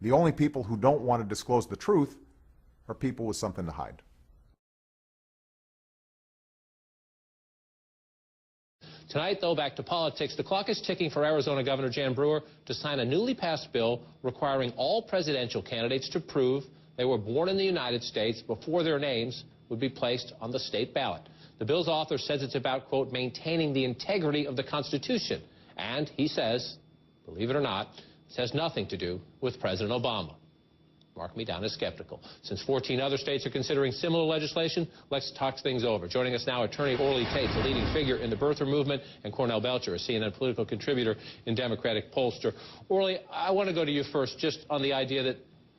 The only people who don't want to disclose the truth are people with something to hide. Tonight, though, back to politics. The clock is ticking for Arizona Governor Jan Brewer to sign a newly passed bill requiring all presidential candidates to prove they were born in the United States before their names would be placed on the state ballot. The bill's author says it's about, quote, maintaining the integrity of the Constitution. And he says, believe it or not, this has nothing to do with President Obama. Mark me down as skeptical. Since 14 other states are considering similar legislation, let's talk things over. Joining us now, attorney Orly Taitz, a leading figure in the birther movement, and Cornell Belcher, a CNN political contributor and Democratic pollster. Orly, I want to go to you first just on the idea that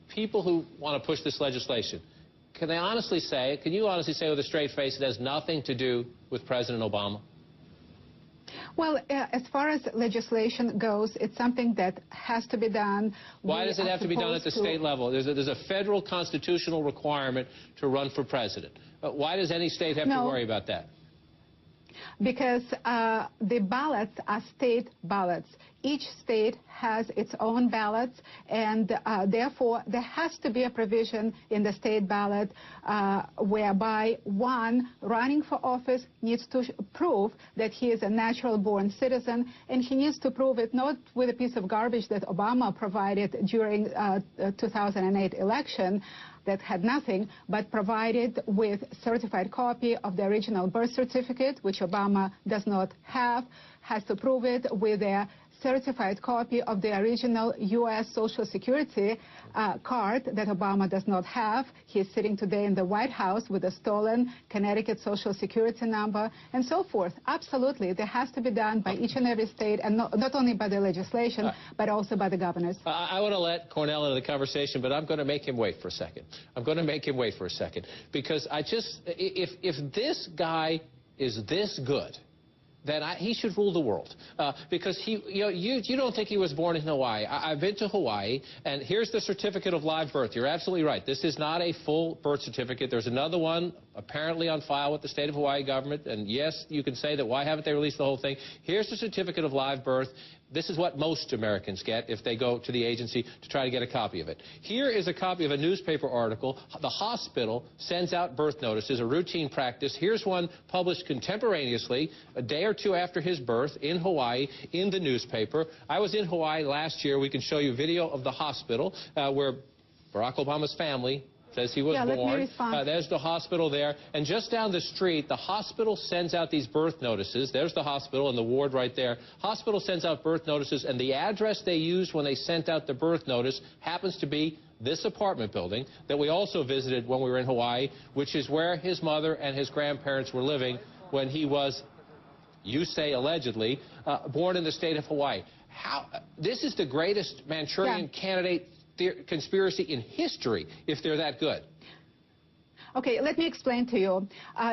people who want to push this legislation, can you honestly say with a straight face it has nothing to do with President Obama? Well, as far as legislation goes, it's something that has to be done. Why does it have to be done at the state level? There's a federal constitutional requirement to run for president. Why does any state have to worry about that? Because the ballots are state ballots. Each state has its own ballots, and therefore there has to be a provision in the state ballot whereby one running for office needs to prove that he is a natural-born citizen, and he needs to prove it not with a piece of garbage that Obama provided during 2008 election, that had nothing, but provided with certified copy of the original birth certificate, which Obama does not have, has to prove it with a certified copy of the original U.S. Social Security card that Obama does not have. He's sitting today in the White House with a stolen Connecticut Social Security number, and so forth. Absolutely, there has to be done by each and every state, and not only by the legislation, but also by the governors. I want to let Cornell into the conversation, but I'm going to make him wait for a second. I'm going to make him wait for a second, because if this guy is this good, then he should rule the world, because you don't think he was born in Hawaii. I've been to Hawaii, and here's the certificate of live birth. You're absolutely right. This is not a full birth certificate. There's another one apparently on file with the state of Hawaii government, and yes, you can say that why haven't they released the whole thing? Here's the certificate of live birth. This is what most Americans get if they go to the agency to try to get a copy of it. Here is a copy of a newspaper article. The hospital sends out birth notices, a routine practice. Here's one published contemporaneously, a day or two after his birth in Hawaii, in the newspaper. I was in Hawaii last year. We can show you video of the hospital where Barack Obama's family says he was born. Let me respond. There's the hospital there. And just down the street, the hospital sends out these birth notices. There's the hospital and the ward right there. Hospital sends out birth notices, and the address they used when they sent out the birth notice happens to be this apartment building that we also visited when we were in Hawaii, which is where his mother and his grandparents were living when he was, you say allegedly, born in the state of Hawaii. This is the greatest Manchurian candidate conspiracy in history, if they're that good. Okay, let me explain to you,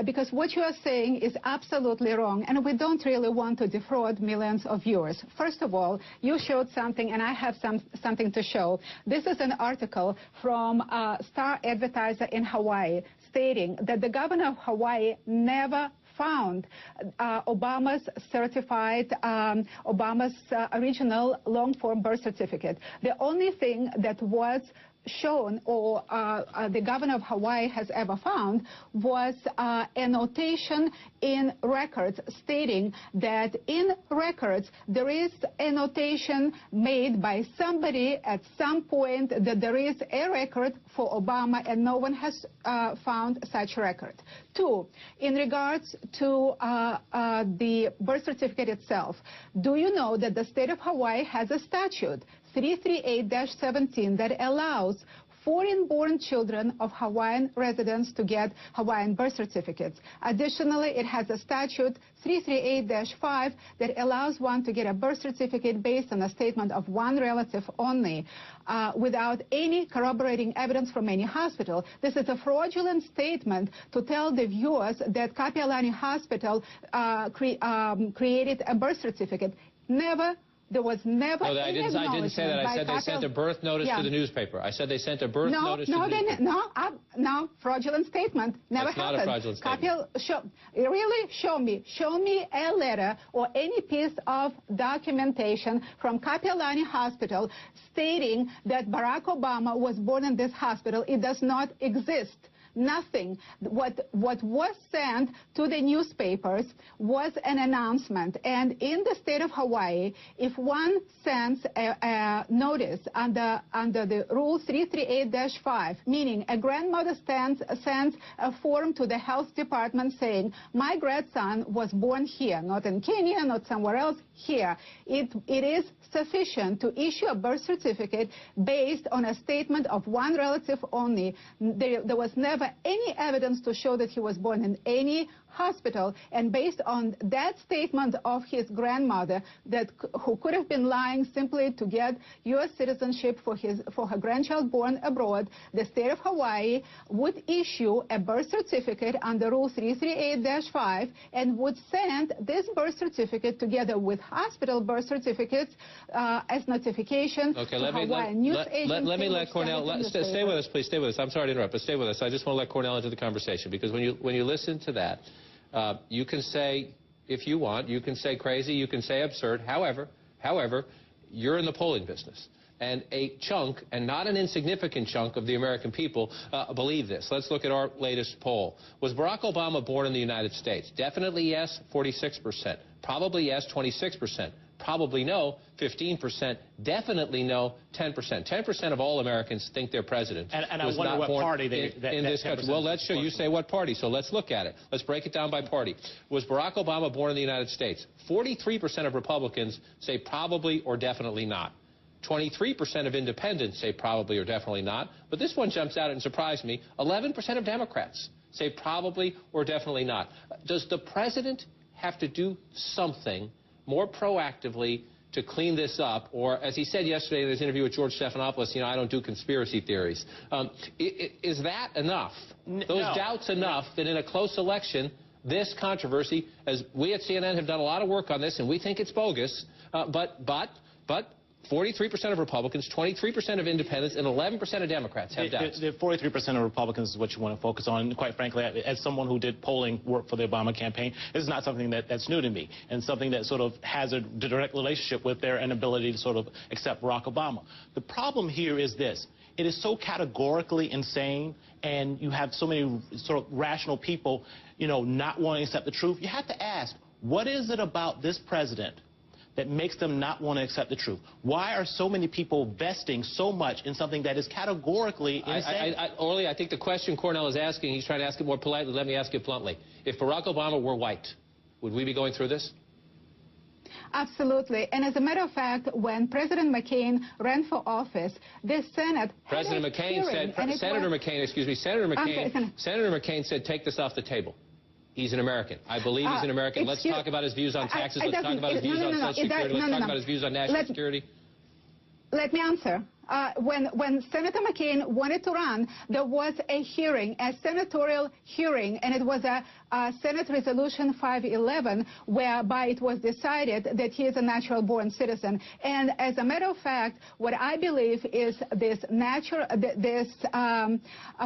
because what you are saying is absolutely wrong, and we don't really want to defraud millions of viewers. First of all, you showed something, and I have something to show. This is an article from Star Advertiser in Hawaii stating that the governor of Hawaii never found Obama's original long-form birth certificate. The only thing that was shown or the governor of Hawaii has ever found was a notation in records stating that in records there is a notation made by somebody at some point that there is a record for Obama, and no one has found such record. Two, in regards to the birth certificate itself, do you know that the state of Hawaii has a statute, 338-17, that allows foreign-born children of Hawaiian residents to get Hawaiian birth certificates. Additionally, it has a statute, 338-5, that allows one to get a birth certificate based on a statement of one relative only, without any corroborating evidence from any hospital. This is a fraudulent statement to tell the viewers that Kapi'olani Hospital created a birth certificate. Never There was never No, I any didn't say that. I said they sent a birth notice to the newspaper. I said they sent a birth notice to the newspaper. No, fraudulent statement. Never That's happened. not a fraudulent statement. Really? Show me a letter or any piece of documentation from Kapiolani Hospital stating that Barack Obama was born in this hospital. It does not exist. Nothing. What was sent to the newspapers was an announcement. And in the state of Hawaii, if one sends a notice under the Rule 338-5, meaning a grandmother sends a form to the health department saying, my grandson was born here, not in Kenya, not somewhere else, here. It is sufficient to issue a birth certificate based on a statement of one relative only. There was never any evidence to show that he was born in any hospital, and based on that statement of his grandmother, who could have been lying simply to get U.S. citizenship for her grandchild born abroad, the state of Hawaii would issue a birth certificate under Rule 338-5 and would send this birth certificate together with hospital birth certificates as notification to Hawaiian news agencies. Let me let Cornell stay with us, please. Stay with us. I'm sorry to interrupt, but stay with us. I just want to let Cornell into the conversation, because when you listen to that, you can say, if you want, you can say crazy, you can say absurd. However, you're in the polling business. And a chunk, and not an insignificant chunk, of the American people believe this. Let's look at our latest poll. Was Barack Obama born in the United States? Definitely yes, 46%. Probably yes, 26%. Probably no, 15%. Definitely no, 10%. 10% of all Americans think their president was not born in this country. Well, let's show you say what party, so let's look at it. Let's break it down by party. Was Barack Obama born in the United States? 43% of Republicans say probably or definitely not. 23% of independents say probably or definitely not. But this one jumps out and surprised me. 11% of Democrats say probably or definitely not. Does the president have to do something more proactively to clean this up? Or, as he said yesterday in his interview with George Stephanopoulos, I don't do conspiracy theories. Is that enough? Those doubts enough that in a close election, this controversy, as we at CNN have done a lot of work on this, and we think it's bogus, but 43% of Republicans, 23% of independents, and 11% of Democrats have doubts. The 43% of Republicans is what you want to focus on. And quite frankly, as someone who did polling work for the Obama campaign, this is not something that's new to me, and something that sort of has a direct relationship with their inability to sort of accept Barack Obama. The problem here is this. It is so categorically insane, and you have so many sort of rational people, not wanting to accept the truth. You have to ask, what is it about this president that makes them not want to accept the truth? Why are so many people vesting so much in something that is categorically insane? Orly, I think the question Cornell is asking, he's trying to ask it more politely. Let me ask it bluntly. If Barack Obama were white, would we be going through this? Absolutely. And as a matter of fact, when President McCain ran for office, the Senate Senator McCain said, take this off the table. He's an American. I believe he's an American. Let's talk about his views on taxes. Let's talk about his views on Social Security. Let's talk about his views on national security. Let me answer. When Senator McCain wanted to run, there was a hearing, a senatorial hearing, and it was a Senate Resolution 511, whereby it was decided that he is a natural-born citizen. And as a matter of fact, what I believe is this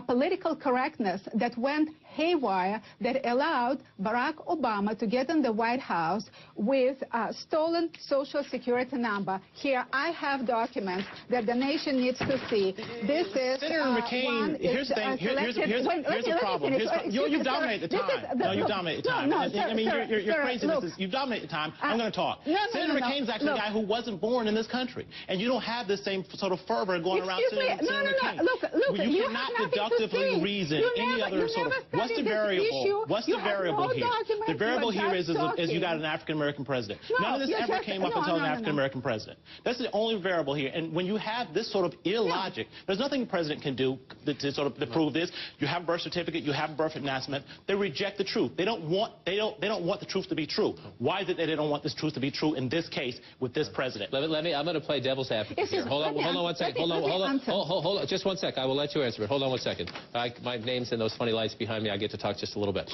political correctness that went haywire, that allowed Barack Obama to get in the White House with a stolen Social Security number. Here, I have documents that the nation needs to see. This is Senator McCain. Here's the thing. Here's the problem. You dominate the time. No, you dominate the time. I mean, you're crazy. You dominate the time. I'm going to talk. Senator McCain's actually a guy who wasn't born in this country, and you don't have the same sort of fervor going around Senator McCain. Look, you cannot deductively reason any other sort of. What's the variable? What's the variable here? The variable here is you got an African-American president. None of this ever came up until an African-American president. That's the only variable here. And when you have this sort of illogic, there's nothing the president can do to sort of prove this. You have a birth certificate, you have a birth announcement. They reject the truth. They don't want the truth to be true. Why is it that they don't want this truth to be true in this case with this president? Let me. I'm going to play devil's advocate here. Hold on one second. Hold on. Just 1 second. I will let you answer it. Hold on 1 second. My name's in those funny lights behind me. I get to talk just a little bit.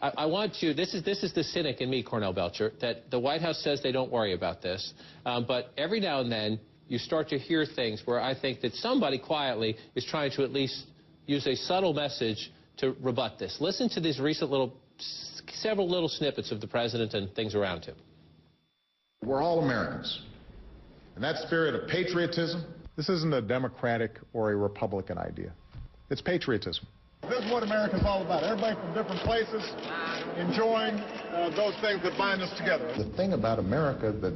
I want you. This is the cynic in me, Cornell Belcher, that the White House says they don't worry about this, but every now and then you start to hear things where I think that somebody quietly is trying to at least use a subtle message to rebut this. Listen to these recent several little snippets of the president and things around him. We're all Americans. And that spirit of patriotism. This isn't a Democratic or a Republican idea. It's patriotism. This is what America's all about. Everybody from different places enjoying those things that bind us together. The thing about America that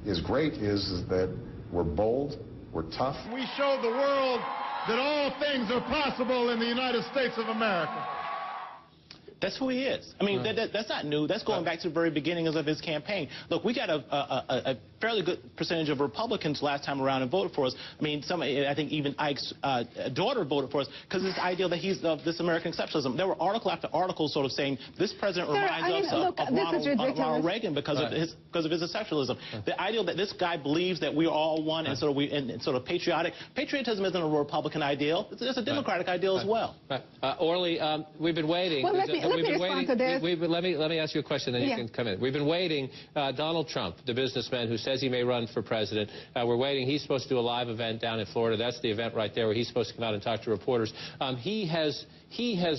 is great is that we're bold, we're tough. We show the world that all things are possible in the United States of America. That's who he is. I mean, that's not new. That's going back to the very beginnings of his campaign. Look, we got a fairly good percentage of Republicans last time around and voted for us. I mean, I think even Ike's daughter voted for us because this idea that he's of this American exceptionalism. There were article after article sort of saying this president reminds us of Ronald Reagan because of his exceptionalism. The idea that this guy believes that we are all one and sort of patriotic. Patriotism isn't a Republican ideal. It's a Democratic ideal as well. Orly, we've been waiting. Well, let me respond to this. Let me ask you a question, then you can come in. We've been waiting. Donald Trump, the businessman who says he may run for president, we're waiting. He's supposed to do a live event down in Florida. That's the event right there where he's supposed to come out and talk to reporters. He has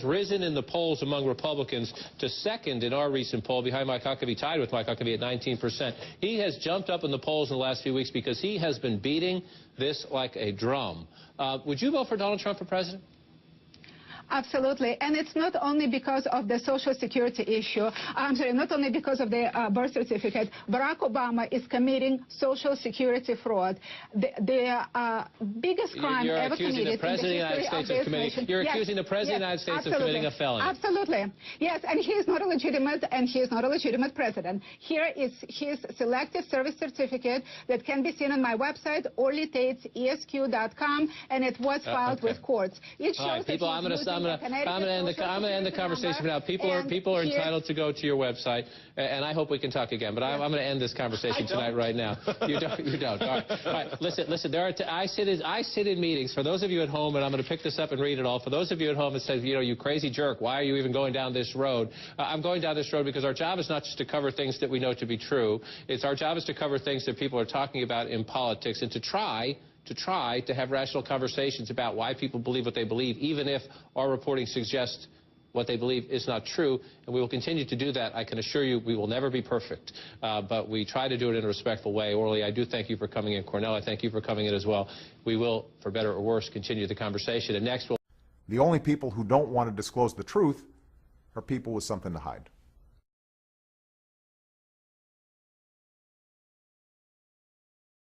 risen in the polls among Republicans to second in our recent poll, behind Mike Huckabee, tied with Mike Huckabee at 19%. He has jumped up in the polls in the last few weeks because he has been beating this like a drum. Would you vote for Donald Trump for president? Absolutely. And it's not only because of the Social Security issue. I'm sorry, not only because of the birth certificate. Barack Obama is committing Social Security fraud. The biggest crime ever committed in the history of this nation. You're accusing the President of the United States of committing a felony. Absolutely. Yes, and he is not a legitimate president. Here is his selective service certificate that can be seen on my website, orlytaitz.esq.com, and it was filed with courts. It shows that I'm going to end the conversation now. People are entitled to go to your website, and I hope we can talk again. But I'm going to end this conversation tonight right now. You don't. All right. Listen. I sit in meetings. For those of you at home, and I'm going to pick this up and read it all. For those of you at home that say, you crazy jerk, why are you even going down this road? I'm going down this road because our job is not just to cover things that we know to be true. It's our job is to cover things that people are talking about in politics and to try to have rational conversations about why people believe what they believe, even if our reporting suggests what they believe is not true. And we will continue to do that. I can assure you we will never be perfect, but we try to do it in a respectful way. Orly, I do thank you for coming in. Cornell, I thank you for coming in as well. We will, for better or worse, continue the conversation. And next we'll... The only people who don't want to disclose the truth are people with something to hide.